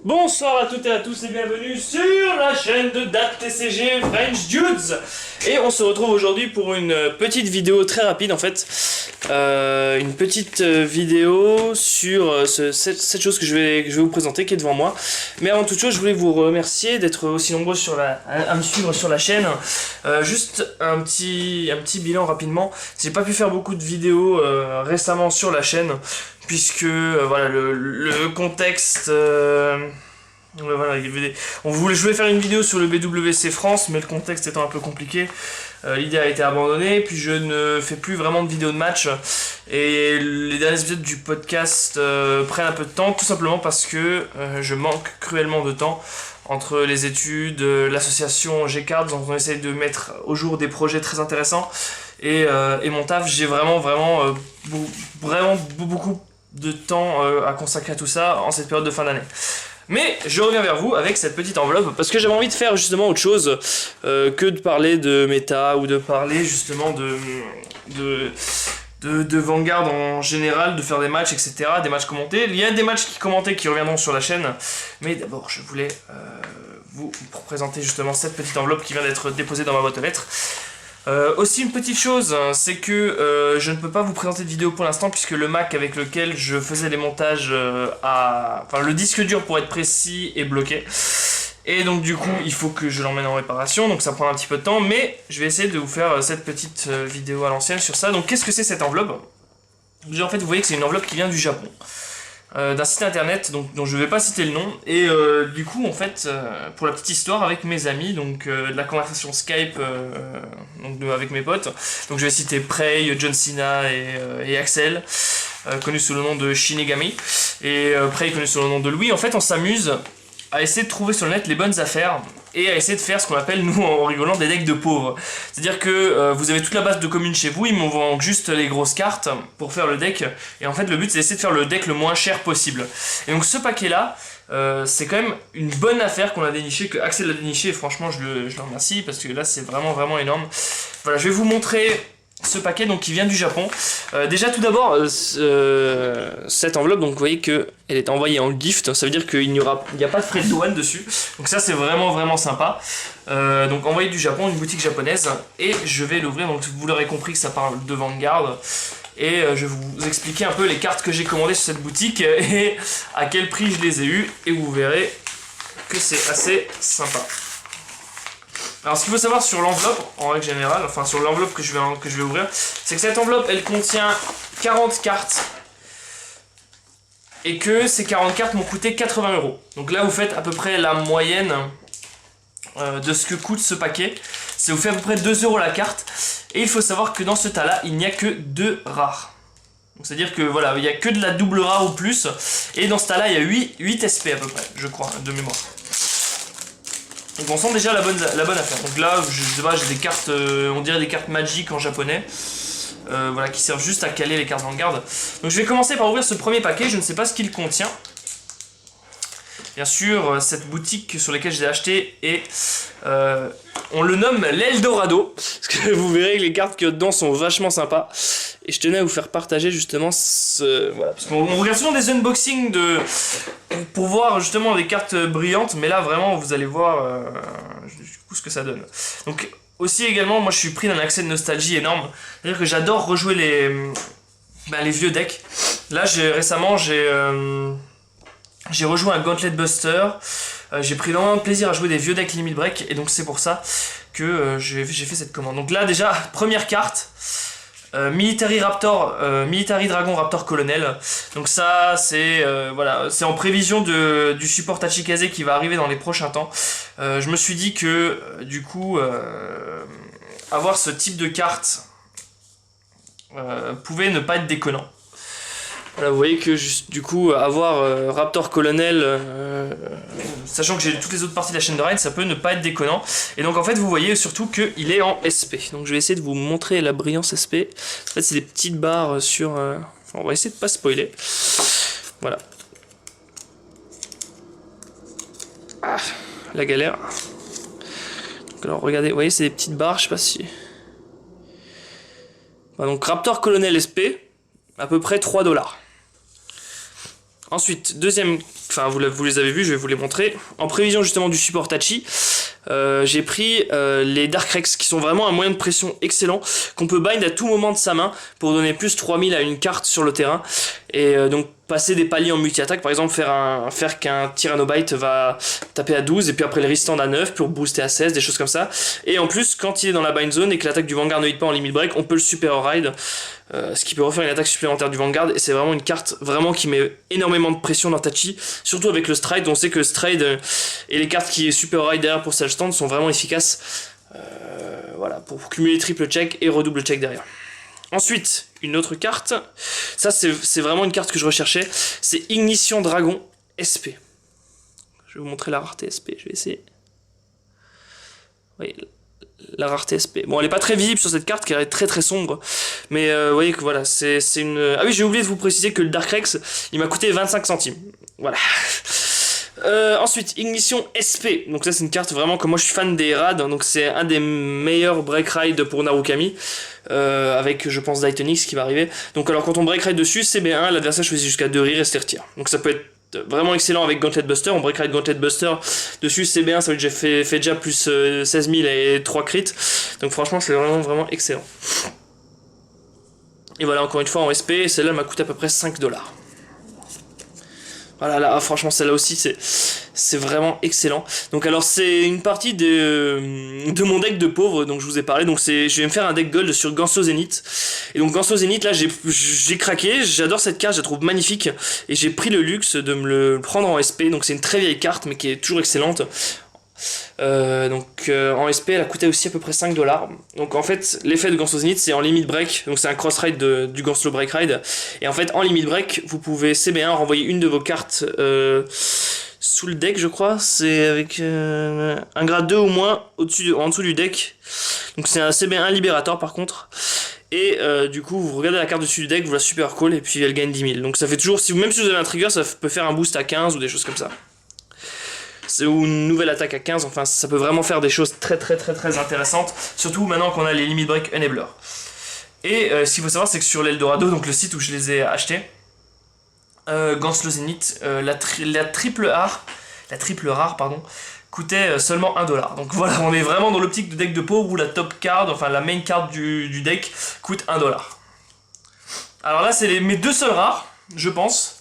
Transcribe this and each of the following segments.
Bonsoir à toutes et à tous et bienvenue sur la chaîne de DatTCG French Dudes. Et on se retrouve aujourd'hui pour une petite vidéo très rapide en fait. Une petite vidéo sur cette chose que je vais vous présenter qui est devant moi. Mais avant toute chose, je voulais vous remercier d'être aussi nombreux à me suivre sur la chaîne. Juste un petit bilan rapidement. J'ai pas pu faire beaucoup de vidéos récemment sur la chaîne. Puisque voilà le contexte voilà, je voulais faire une vidéo sur le BWC France, mais le contexte étant un peu compliqué, l'idée a été abandonnée. Puis je ne fais plus vraiment de vidéos de match et les derniers épisodes du podcast prennent un peu de temps, tout simplement parce que je manque cruellement de temps entre les études, l'association G-Cards, dont on essaye de mettre au jour des projets très intéressants, et mon taf. J'ai vraiment beaucoup de temps à consacrer à tout ça en cette période de fin d'année. Mais je reviens vers vous avec cette petite enveloppe parce que j'avais envie de faire justement autre chose que de parler de méta ou de parler justement de Vanguard en général, de faire des matchs, etc., des matchs commentés. Il y a des matchs commentés qui reviendront sur la chaîne, mais d'abord je voulais vous présenter justement cette petite enveloppe qui vient d'être déposée dans ma boîte aux lettres. Aussi une petite chose, c'est que je ne peux pas vous présenter de vidéo pour l'instant puisque le Mac avec lequel je faisais les montages, enfin le disque dur pour être précis, est bloqué. Et donc du coup il faut que je l'emmène en réparation, donc ça prend un petit peu de temps, mais je vais essayer de vous faire cette petite vidéo à l'ancienne sur ça. Donc qu'est-ce que c'est cette enveloppe? Déjà en fait vous voyez que c'est une enveloppe qui vient du Japon. D'un site internet dont je vais pas citer le nom, et du coup en fait pour la petite histoire, avec mes amis, donc de la conversation Skype avec mes potes, donc je vais citer Prey, John Cena et Axel, connu sous le nom de Shinigami, et Prey connu sous le nom de Louis. En fait on s'amuse à essayer de trouver sur le net les bonnes affaires et à essayer de faire ce qu'on appelle, nous en rigolant, des decks de pauvres. C'est-à-dire que vous avez toute la base de communes chez vous, il me manque juste les grosses cartes pour faire le deck, et en fait le but c'est d'essayer de faire le deck le moins cher possible. Et donc ce paquet là, c'est quand même une bonne affaire qu'on a déniché, que Axel a déniché, et franchement je le remercie parce que là c'est vraiment énorme. Voilà, je vais vous montrer ce paquet donc qui vient du Japon. Déjà tout d'abord cette enveloppe, donc vous voyez que elle est envoyée en gift, ça veut dire qu'il n'y a pas de frais de douane dessus, donc ça c'est vraiment sympa. Donc envoyé du Japon, une boutique japonaise, et je vais l'ouvrir. Donc vous l'aurez compris que ça parle de Vanguard, et je vais vous expliquer un peu les cartes que j'ai commandées sur cette boutique et à quel prix je les ai eues, et vous verrez que c'est assez sympa. Alors ce qu'il faut savoir sur l'enveloppe, en règle générale, enfin sur l'enveloppe que je vais ouvrir, c'est que cette enveloppe elle contient 40 cartes, et que ces 40 cartes m'ont coûté 80 €. Donc là vous faites à peu près la moyenne de ce que coûte ce paquet, c'est vous fait à peu près 2 € la carte, et il faut savoir que dans ce tas là il n'y a que 2 rares. Donc c'est à dire que voilà, il n'y a que de la double rare ou plus, et dans ce tas là il y a 8 SP à peu près, je crois, de mémoire. Donc on sent déjà la bonne affaire. Donc là, je sais pas, j'ai des cartes, on dirait des cartes Magic en japonais, voilà, qui servent juste à caler les cartes Vanguard. Donc je vais commencer par ouvrir ce premier paquet, je ne sais pas ce qu'il contient. Bien sûr, cette boutique sur laquelle je l'ai acheté, et on le nomme l'Eldorado, parce que vous verrez que les cartes qu'il y a dedans sont vachement sympas. Et je tenais à vous faire partager justement voilà, parce qu'on regarde souvent des unboxings pour voir justement des cartes brillantes, mais là vraiment vous allez voir du coup ce que ça donne. Donc aussi également, moi je suis pris d'un accès de nostalgie énorme, c'est-à-dire que j'adore rejouer les vieux decks. Là récemment j'ai rejoué un Gauntlet Buster, j'ai pris énormément de plaisir à jouer des vieux decks Limit Break, et donc c'est pour ça que j'ai fait cette commande. Donc là déjà, première carte, Military Dragon Raptor Colonel. Donc ça c'est voilà, c'est en prévision du support Tachikaze qui va arriver dans les prochains temps. Je me suis dit que du coup avoir ce type de carte pouvait ne pas être déconnant. Voilà, vous voyez que du coup avoir Raptor Colonel, sachant que j'ai toutes les autres parties de la chaîne de raid, ça peut ne pas être déconnant. Et donc en fait vous voyez surtout qu'il est en SP. Donc je vais essayer de vous montrer la brillance SP. En fait c'est des petites barres sur... Enfin, on va essayer de pas spoiler. Voilà. Ah, la galère. Donc alors regardez, vous voyez c'est des petites barres, je sais pas si... Voilà, donc Raptor Colonel SP, à peu près 3 $. Ensuite, enfin vous les avez vus, je vais vous les montrer. En prévision justement du support Tachi, j'ai pris les Dark Rex qui sont vraiment un moyen de pression excellent qu'on peut bind à tout moment de sa main pour donner plus 3000 à une carte sur le terrain et donc passer des paliers en multi-attaque, par exemple faire qu'un Tyrannobite va taper à 12 et puis après le restand à 9 pour booster à 16, des choses comme ça. Et en plus quand il est dans la bind zone et que l'attaque du Vanguard ne hit pas en limit break, on peut le super ride, ce qui peut refaire une attaque supplémentaire du Vanguard, et c'est vraiment une carte vraiment qui met énormément de pression dans Tachi, surtout avec le Stride. On sait que Stride et les cartes qui est super ride derrière pour Sage Stand sont vraiment efficaces, voilà, pour cumuler triple check et redouble check derrière. Ensuite, une autre carte, ça c'est vraiment une carte que je recherchais, c'est Ignition Dragon SP. Je vais vous montrer la rareté SP, je vais essayer. Oui, la rareté SP. Bon, elle est pas très visible sur cette carte car elle est très très sombre, mais vous voyez que voilà, c'est une... Ah oui, j'ai oublié de vous préciser que le Dark Rex, il m'a coûté 25 centimes. Voilà. Ensuite, Ignition SP. Donc ça c'est une carte vraiment, comme moi je suis fan des raids, donc c'est un des meilleurs break ride pour Narukami, avec je pense Ditonix qui va arriver. Donc alors quand on break ride dessus, CB1, l'adversaire choisit jusqu'à 2 rires et se retire. Donc ça peut être vraiment excellent avec Gauntlet Buster. On break ride Gauntlet Buster dessus, CB1, ça veut dire que j'ai fait déjà plus 16 000 et 3 crits. Donc franchement c'est vraiment excellent. Et voilà, encore une fois en SP, celle-là m'a coûté à peu près 5 $. Voilà, là, franchement, celle-là aussi, c'est vraiment excellent. Donc, alors, c'est une partie de mon deck de pauvres, donc je vous ai parlé. Donc, je vais me faire un deck gold sur Ganso Zenith. Et donc, Ganso Zenith, là, j'ai craqué. J'adore cette carte, je la trouve magnifique. Et j'ai pris le luxe de me le prendre en SP. Donc, c'est une très vieille carte, mais qui est toujours excellente. En SP elle a coûté aussi à peu près 5 $. Donc en fait l'effet de Ganso Zenith c'est en limit break, donc c'est un cross ride du Ganslo break ride, et en fait en limit break vous pouvez CB1 renvoyer une de vos cartes sous le deck, je crois, c'est avec un grade 2 ou moins en dessous du deck, donc c'est un CB1 libérateur par contre. Et du coup vous regardez la carte dessus du deck, vous la super call et puis elle gagne 10 000. Donc ça fait toujours, même si vous avez un trigger, ça peut faire un boost à 15 ou des choses comme ça. Ou une nouvelle attaque à 15, enfin ça peut vraiment faire des choses très intéressantes, surtout maintenant qu'on a les limit break enabler. Et ce qu'il faut savoir c'est que sur l'Eldorado, donc le site où je les ai achetés, Ganslo Zenith, la triple rare pardon, coûtait seulement 1 $. Donc voilà, on est vraiment dans l'optique de deck de pauvre où la top card, enfin la main card du deck coûte 1 $. Alors là c'est mes deux seuls rares, je pense.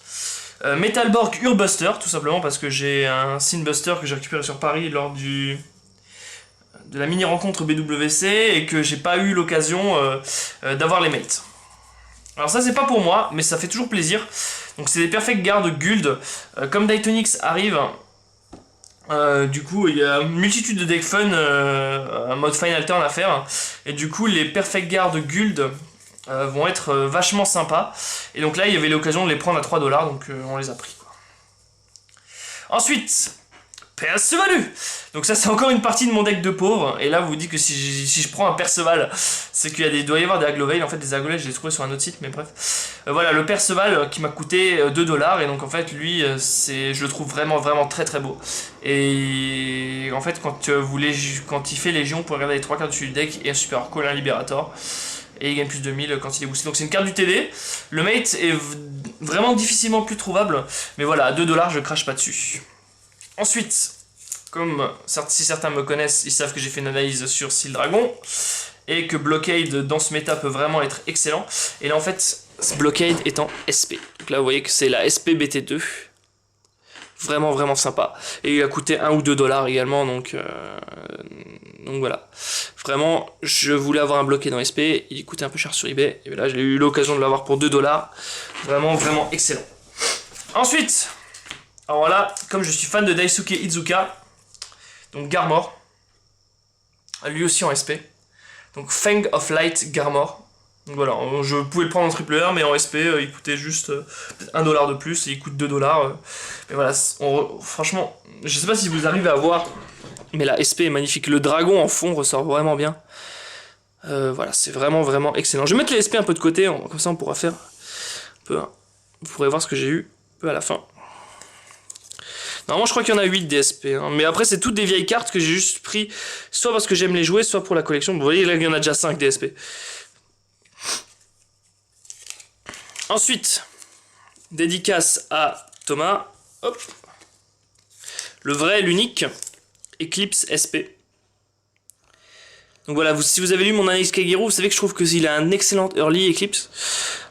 Metalborg Urbuster, tout simplement parce que j'ai un Sinbuster que j'ai récupéré sur Paris lors de la mini rencontre BWC et que j'ai pas eu l'occasion d'avoir les mates. Alors ça c'est pas pour moi, mais ça fait toujours plaisir. Donc c'est des Perfect Guard Guld. Comme Ditonix arrive, du coup il y a une multitude de deck fun, un mode Final Turn à faire. Et du coup les Perfect Guard Guld vont être vachement sympas. Et donc là il y avait l'occasion de les prendre à 3 $, donc on les a pris quoi. Ensuite, Percevalu. Donc ça c'est encore une partie de mon deck de pauvre. Et là vous vous dites que si je prends un Perceval, c'est qu'il doit y avoir des Agloveil. En fait des Agloveil je les ai trouvés sur un autre site, mais bref. Voilà, le Perceval qui m'a coûté 2 $. Et donc en fait lui je le trouve vraiment très beau. Et en fait quand il fait Légion, vous pouvez regarder les 3 cartes dessus du deck et un Super Call, un Liberator. Et il gagne plus de 1000 quand il est boosté. Donc c'est une carte du TD. Le mate est vraiment difficilement plus trouvable. Mais voilà, à 2 $, je crache pas dessus. Ensuite, comme si certains me connaissent, ils savent que j'ai fait une analyse sur Steel Dragon. Et que Blockade dans ce méta peut vraiment être excellent. Et là en fait, ce Blockade est en SP. Donc là vous voyez que c'est la SP BT2. Vraiment sympa. Et il a coûté 1 ou 2 $ également, donc voilà. Vraiment, je voulais avoir un bloqué dans SP, il coûtait un peu cher sur eBay, et là j'ai eu l'occasion de l'avoir pour 2 $. Vraiment excellent. Ensuite, alors là, comme je suis fan de Daisuke Iizuka, donc Garmor, lui aussi en SP, donc Fang of Light Garmor. Donc voilà, je pouvais le prendre en triple R, mais en SP, il coûtait juste 1 $ de plus, et il coûte 2 $. Mais voilà, franchement, je sais pas si vous arrivez à voir, mais la SP est magnifique. Le dragon en fond ressort vraiment bien. Voilà, c'est vraiment excellent. Je vais mettre les SP un peu de côté, comme ça on pourra faire un peu. Vous pourrez voir ce que j'ai eu un peu à la fin. Normalement, je crois qu'il y en a 8 des SP, hein. Mais après, c'est toutes des vieilles cartes que j'ai juste pris, soit parce que j'aime les jouer, soit pour la collection. Vous voyez, là, il y en a déjà 5 des SP. Ensuite, dédicace à Thomas. Hop. le vrai, l'unique Eclipse SP. Donc voilà, si vous avez lu mon analyse Kagero, vous savez que je trouve qu'il a un excellent early Eclipse.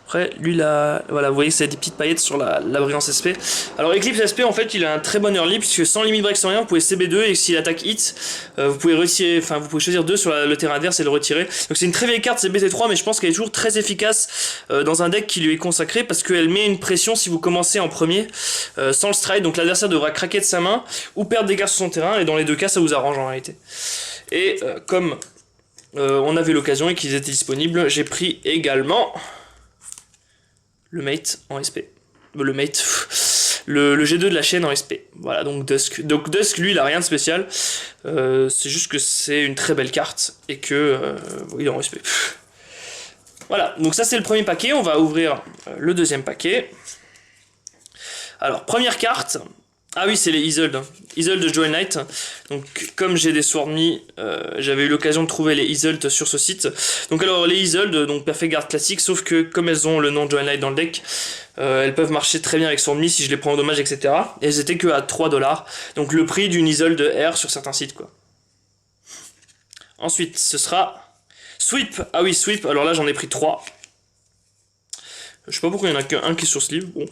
Après, lui, là, voilà, vous voyez, c'est des petites paillettes sur la brillance SP. Alors, Eclipse SP, en fait, il a un très bon early, puisque sans limit break, sans rien, vous pouvez CB2, et s'il attaque hit, vous pouvez retirer, enfin, vous pouvez choisir 2 sur le terrain adverse et le retirer. Donc, c'est une très vieille carte, c'est BT3, mais je pense qu'elle est toujours très efficace dans un deck qui lui est consacré, parce qu'elle met une pression si vous commencez en premier, sans le stride. Donc, l'adversaire devra craquer de sa main, ou perdre des cartes sur son terrain, et dans les deux cas, ça vous arrange en réalité. Et comme on avait l'occasion et qu'ils étaient disponibles, j'ai pris également le mate en SP. Le mate, le G2 de la chaîne en SP. Voilà, donc Dusk. Donc Dusk, lui, il a rien de spécial. C'est juste que c'est une très belle carte et que il est en SP. Voilà, donc ça c'est le premier paquet. On va ouvrir le deuxième paquet. Alors, première carte. Ah oui, c'est les Isolde. Isolde de Joel Knight. Donc, comme j'ai des Swordme, j'avais eu l'occasion de trouver les Isolde sur ce site. Donc, alors, les Isolde, donc Perfect Guard classique, sauf que comme elles ont le nom de Joel Knight dans le deck, elles peuvent marcher très bien avec Swordme si je les prends en dommage, etc. Et elles étaient que à 3$. Donc, le prix d'une Isolde R sur certains sites, quoi. Ensuite, ce sera Sweep. Ah oui, Sweep. Alors là, j'en ai pris 3. Je sais pas pourquoi il n'y en a qu'un qui est sur ce livre. Bon.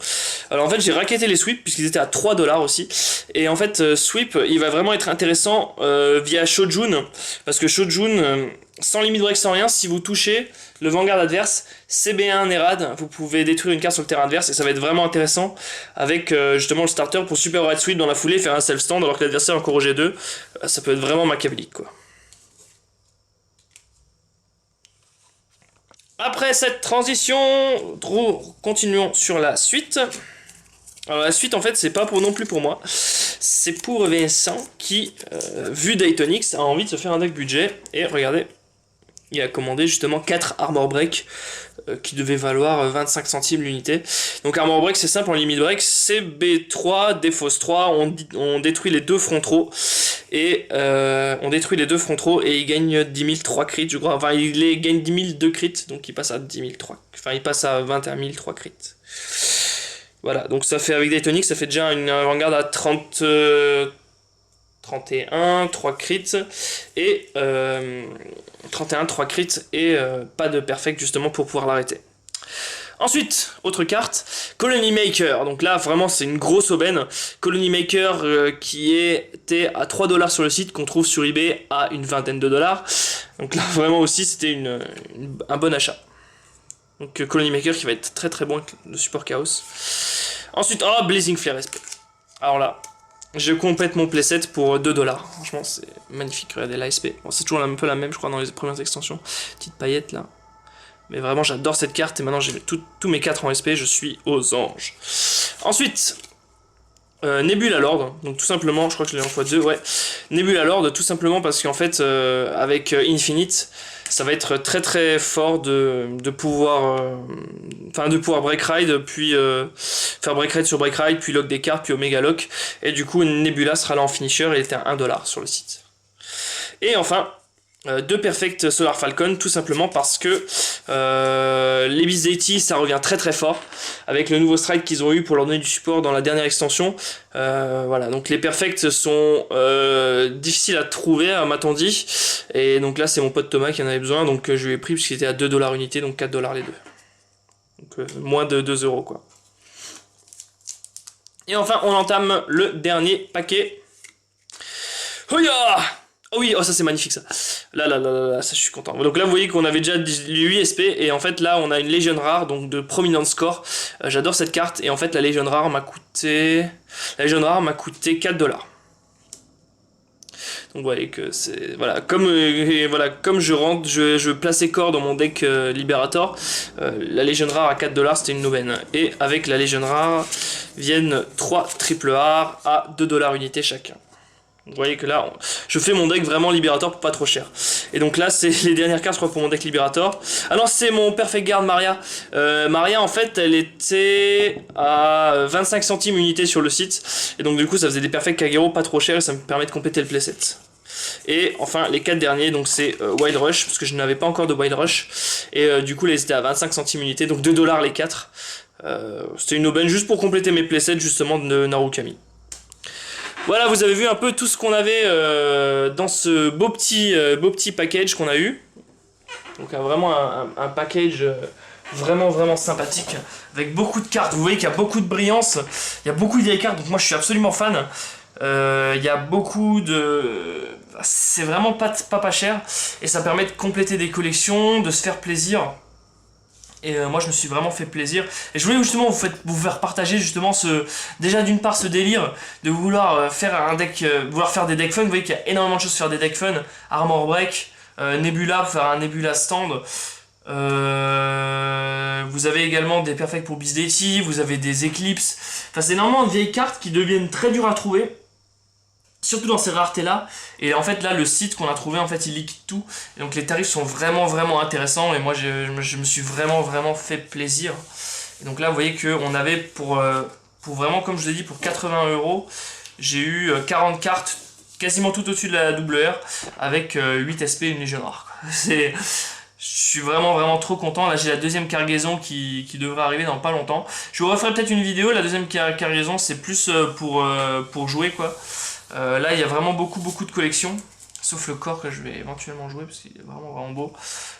Alors en fait j'ai racketté les sweeps puisqu'ils étaient à 3$ aussi. Et en fait sweep il va vraiment être intéressant via Shojun. Parce que Shojun, sans limit break, sans rien, si vous touchez le Vanguard adverse, CB1 Nerad, vous pouvez détruire une carte sur le terrain adverse. Et ça va être vraiment intéressant avec justement le starter pour Super Red Sweep dans la foulée, faire un self-stand alors que l'adversaire est encore au G2. Ça peut être vraiment machiavélique quoi. Après cette transition, continuons sur la suite. Alors la suite en fait c'est pas non plus pour moi, c'est pour Vincent qui, vu Daytonix, a envie de se faire un deck budget. Et regardez, il a commandé justement 4 Armor Break qui devaient valoir 25 centimes l'unité. Donc Armor Break c'est simple en limit break, c'est B3, défausse 3, on détruit les deux frontaux. Et il gagne 10 000 3 crits, je crois. Enfin, il gagne 10 000 2 crits, donc il passe à 10 000 3. Enfin, il passe à 21 000 3 crits. Voilà, donc ça fait avec Daytonix, ça fait déjà une avant-garde à 31, 3 crits. Et 31, 3 crits et pas de perfect justement pour pouvoir l'arrêter. Ensuite, autre carte, Colony Maker. Donc là, vraiment, c'est une grosse aubaine. Colony Maker qui était à 3$ sur le site, qu'on trouve sur eBay à une vingtaine de dollars. Donc là, vraiment aussi, c'était un bon achat. Donc Colony Maker qui va être très très bon avec le support Chaos. Ensuite, Blazing Flare SP. Alors là, je complète mon playset pour 2$. Franchement, c'est magnifique. Regardez l'ASP. Bon, c'est toujours un peu la même, je crois, dans les premières extensions. Petite paillette là. Mais vraiment j'adore cette carte et maintenant j'ai tous mes 4 en SP, je suis aux anges. Ensuite, Nebula Lord, donc tout simplement, je crois que je l'ai en x2, ouais. Nebula Lord, tout simplement parce qu'en fait, avec Infinite, ça va être très très fort de pouvoir break ride, puis faire break ride sur break ride, puis lock des cartes, puis Omega Lock. Et du coup, Nebula sera là en finisher, il était à 1$ sur le site. Et enfin, de Perfect Solar Falcon, tout simplement parce que les Beast Deity ça revient très très fort avec le nouveau strike qu'ils ont eu pour leur donner du support dans la dernière extension. Voilà, donc les Perfect sont difficiles à trouver à m'a-t-on dit, et donc là c'est mon pote Thomas qui en avait besoin, donc je lui ai pris puisqu'il était à 2$ unité, donc 4$ les deux, donc moins de 2€ quoi. Et enfin on entame le dernier paquet. Hoya! Oh oui, oh ça c'est magnifique ça. Là, ça je suis content. Donc là vous voyez qu'on avait déjà 8 SP et en fait là on a une Légion rare, donc de prominent score. J'adore cette carte et en fait la Légion rare m'a coûté 4$. Donc vous voyez que c'est voilà, comme je plaçais corps dans mon deck Liberator, la Légion rare à 4$ c'était une aubaine. Et avec la Légion rare viennent 3 triple rares à 2$ unité chacun. Vous voyez que là, je fais mon deck vraiment Liberator pour pas trop cher. Et donc là, c'est les dernières cartes, je crois, pour mon deck Liberator. Ah non, c'est mon Perfect Guard Maria. Maria, en fait, elle était à 25 centimes unité sur le site. Et donc du coup, ça faisait des Perfect Kagero pas trop cher et ça me permet de compléter le playset. Et enfin, les 4 derniers, donc c'est Wild Rush, parce que je n'avais pas encore de Wild Rush. Et du coup, là, ils étaient à 25 centimes unité, donc 2$ les 4. C'était une aubaine juste pour compléter mes playsets, justement, de Narukami. Voilà, vous avez vu un peu tout ce qu'on avait dans ce beau petit package qu'on a eu. Donc vraiment un package vraiment sympathique, avec beaucoup de cartes. Vous voyez qu'il y a beaucoup de brillance, il y a beaucoup de vieilles cartes, donc moi je suis absolument fan. Il y a beaucoup de... C'est vraiment pas cher, et ça permet de compléter des collections, de se faire plaisir. Et moi je me suis vraiment fait plaisir. Et je voulais justement vous faire partager justement déjà d'une part ce délire de vouloir faire un deck, vouloir faire des decks fun. Vous voyez qu'il y a énormément de choses à faire des decks fun. Armor Break, Nebula, pour faire un Nebula stand. Vous avez également des Perfect pour Beast Deity, vous avez des Eclipse. Enfin c'est énormément de vieilles cartes qui deviennent très dures à trouver. Surtout dans ces raretés là. Et en fait là le site qu'on a trouvé en fait il liquide tout. Et donc les tarifs sont vraiment intéressants. Et moi je me suis vraiment fait plaisir. Et donc là vous voyez qu'on avait pour vraiment comme je vous ai dit pour 80 €. J'ai eu 40 cartes quasiment tout au-dessus de la double R. Avec 8 SP et une Légion Noire. Je suis vraiment trop content. Là j'ai la deuxième cargaison qui devrait arriver dans pas longtemps. Je vous referai peut-être une vidéo. La deuxième cargaison c'est plus pour jouer quoi. Là il y a vraiment beaucoup de collections, sauf le corps que je vais éventuellement jouer parce qu'il est vraiment beau.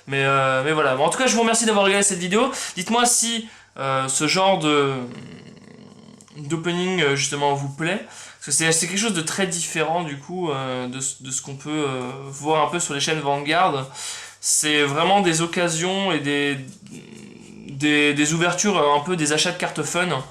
Mais voilà, bon, en tout cas je vous remercie d'avoir regardé cette vidéo. Dites-moi si ce genre d'opening justement vous plaît, parce que c'est quelque chose de très différent du coup de ce qu'on peut voir un peu sur les chaînes Vanguard. C'est vraiment des occasions et des ouvertures, un peu des achats de cartes fun.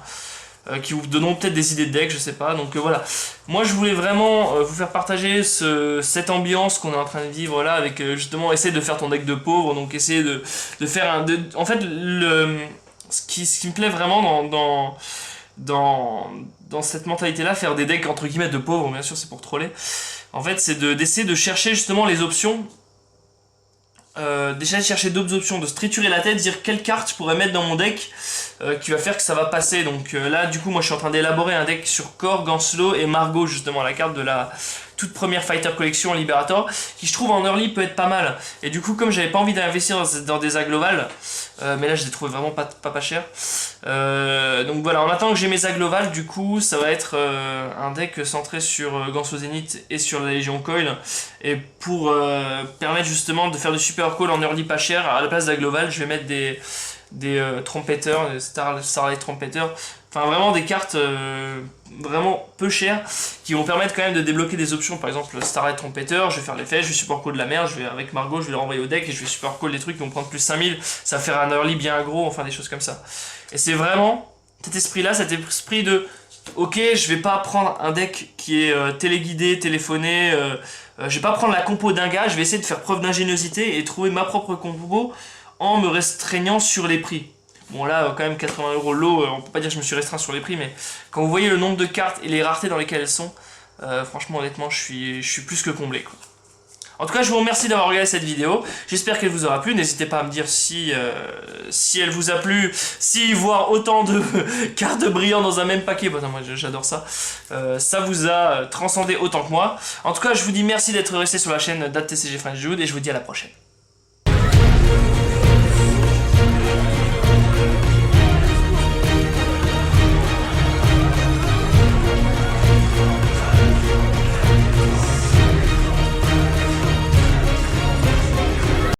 Qui vous donneront peut-être des idées de deck, je sais pas. Donc voilà, moi je voulais vraiment vous faire partager cette ambiance qu'on est en train de vivre là, avec justement essayer de faire ton deck de pauvre, donc essayer de faire en fait ce qui me plaît vraiment dans cette mentalité là, faire des decks entre guillemets de pauvres, bien sûr c'est pour troller, en fait c'est d'essayer de chercher justement les options. Déjà de chercher d'autres options, de se triturer la tête, dire quelle carte je pourrais mettre dans mon deck qui va faire que ça va passer. Donc là du coup moi je suis en train d'élaborer un deck sur Kor, Ganslo et Margot, justement la carte de la toute première Fighter Collection Liberator, qui je trouve en early peut être pas mal. Et du coup comme j'avais pas envie d'investir dans des Aglovales, mais là je les trouve vraiment pas cher, donc voilà, en attendant que j'ai mes Aglovales, du coup ça va être un deck centré sur Ganslo Zenith et sur la Légion Coil. Et pour permettre justement de faire du super call en early pas cher, à la place d'Agloval je vais mettre des trompetteurs, des Starlight Trompetteurs, enfin vraiment des cartes vraiment peu chères qui vont permettre quand même de débloquer des options. Par exemple Starlight Trompetter, je vais faire l'effet, je vais super call de la merde, avec Margot je vais le renvoyer au deck et je vais super call des trucs qui vont prendre plus 5000, ça va faire un early bien aggro, enfin des choses comme ça. Et c'est vraiment cet esprit là, cet esprit de ok, je vais pas prendre un deck qui est téléguidé, téléphoné, je vais pas prendre la compo d'un gars, je vais essayer de faire preuve d'ingéniosité et trouver ma propre compo en me restreignant sur les prix. Bon là quand même 80 € lot, on peut pas dire que je me suis restreint sur les prix, mais quand vous voyez le nombre de cartes et les raretés dans lesquelles elles sont, franchement honnêtement je suis plus que comblé quoi. En tout cas je vous remercie d'avoir regardé cette vidéo, j'espère qu'elle vous aura plu, n'hésitez pas à me dire si elle vous a plu, si voir autant de cartes brillantes dans un même paquet, bon, moi j'adore ça, ça vous a transcendé autant que moi. En tout cas je vous dis merci d'être resté sur la chaîne d'ATCG French Jude et je vous dis à la prochaine.